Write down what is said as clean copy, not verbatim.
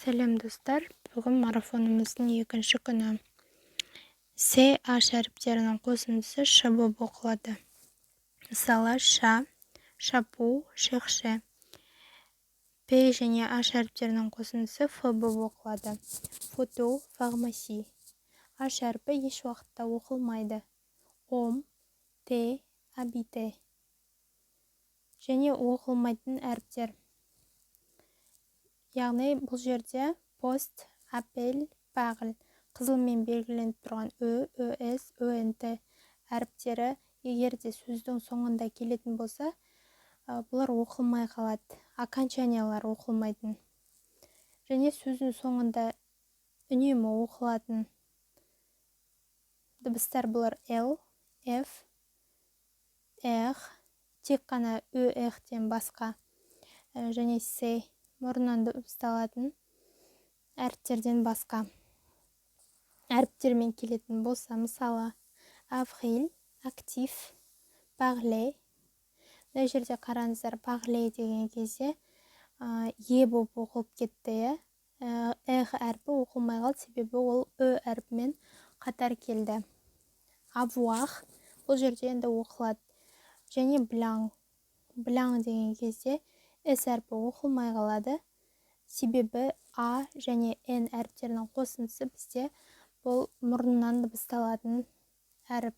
Сәлем достар, бүгін марафонымыздың екінші күні. С, А әріптерінің қосындысы Ш болып оқылады. Мысалы, ша, шапу, шекше. П және А әріптерінің қосындысы Ф болып оқылады. Фото, фармаси. А әріпі еш уақытта оқылмайды. Ом, Т, абите. Және оқылмайтын әріптер. Яғни бұл жерде пост, апель, парл қызылмен белгіленіп тұрған Ö, ÖS, ÖNT әріптері егерде сөздің соңында келетін болса, бұлар оқылмай қалады. Окончаниялар оқылмайтын. Және сөздің соңында үнемі оқылатын дыбыстар бұлар L, F, R, тек қана ÖR-тен басқа және С мұрнынан дыбысталатын әріптерден басқа әріптермен келетін болса, мысалы, аврил, актив, парле. Мына жерде қараңыздар, парле деген кезде Е болып оқылып кетті. Р әрпі оқылмай қалды, себебі ол Ö әрпімен қатар келді. Avoir, бұл жерде енді оқылады. Және блан. Блан деген кезде С әрпі оқылмай қалады. Себебі А және Н әріптерінің қосындысы бізде бұл мұрнынан дыбысталатын әріп.